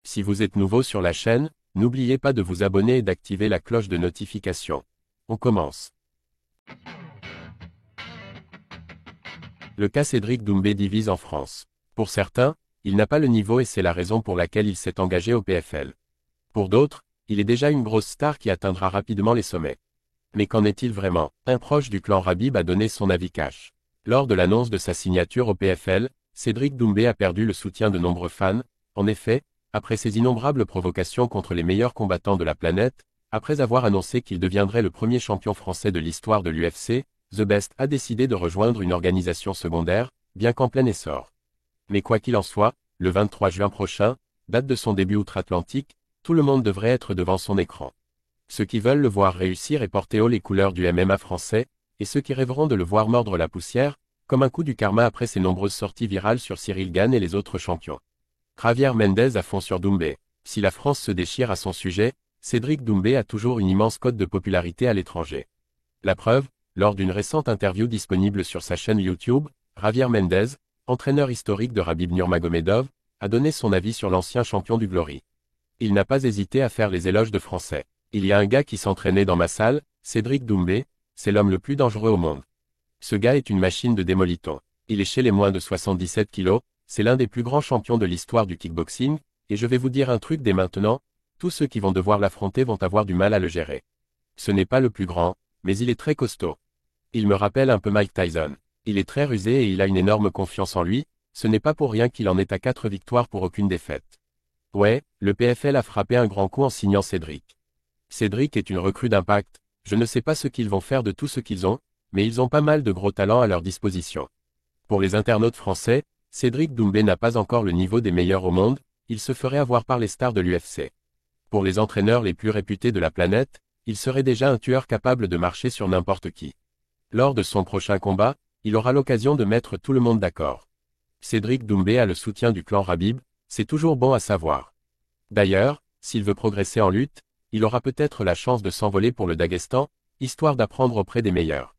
Si vous êtes nouveau sur la chaîne, n'oubliez pas de vous abonner et d'activer la cloche de notification. On commence. Le cas Cédric Doumbé divise en France. Pour certains, il n'a pas le niveau et c'est la raison pour laquelle il s'est engagé au PFL. Pour d'autres, il est déjà une grosse star qui atteindra rapidement les sommets. Mais qu'en est-il vraiment? Un proche du clan Rabib a donné son avis cash. Lors de l'annonce de sa signature au PFL, Cédric Doumbé a perdu le soutien de nombreux fans. En effet, après ses innombrables provocations contre les meilleurs combattants de la planète, après avoir annoncé qu'il deviendrait le premier champion français de l'histoire de l'UFC, The Best a décidé de rejoindre une organisation secondaire, bien qu'en plein essor. Mais quoi qu'il en soit, le 23 juin prochain, date de son début outre-Atlantique, tout le monde devrait être devant son écran. Ceux qui veulent le voir réussir et porter haut les couleurs du MMA français, et ceux qui rêveront de le voir mordre la poussière, comme un coup du karma après ses nombreuses sorties virales sur Cyril Gane et les autres champions. Javier Mendez à fond sur Doumbé. Si la France se déchire à son sujet, Cédric Doumbé a toujours une immense cote de popularité à l'étranger. La preuve, lors d'une récente interview disponible sur sa chaîne YouTube, Javier Mendez, entraîneur historique de Khabib Nurmagomedov, a donné son avis sur l'ancien champion du Glory. Il n'a pas hésité à faire les éloges de Français. Il y a un gars qui s'entraînait dans ma salle, Cédric Doumbé, c'est l'homme le plus dangereux au monde. Ce gars est une machine de démoliton. Il est chez les moins de 77 kilos, c'est l'un des plus grands champions de l'histoire du kickboxing, et je vais vous dire un truc dès maintenant, tous ceux qui vont devoir l'affronter vont avoir du mal à le gérer. Ce n'est pas le plus grand, mais il est très costaud. Il me rappelle un peu Mike Tyson. Il est très rusé et il a une énorme confiance en lui, ce n'est pas pour rien qu'il en est à 4 victoires pour aucune défaite. Ouais, le PFL a frappé un grand coup en signant Cédric. Cédric est une recrue d'impact, je ne sais pas ce qu'ils vont faire de tout ce qu'ils ont, mais ils ont pas mal de gros talents à leur disposition. Pour les internautes français, Cédric Doumbé n'a pas encore le niveau des meilleurs au monde, il se ferait avoir par les stars de l'UFC. Pour les entraîneurs les plus réputés de la planète, il serait déjà un tueur capable de marcher sur n'importe qui. Lors de son prochain combat, il aura l'occasion de mettre tout le monde d'accord. Cédric Doumbé a le soutien du clan Rabib, c'est toujours bon à savoir. D'ailleurs, s'il veut progresser en lutte, il aura peut-être la chance de s'envoler pour le Daghestan, histoire d'apprendre auprès des meilleurs.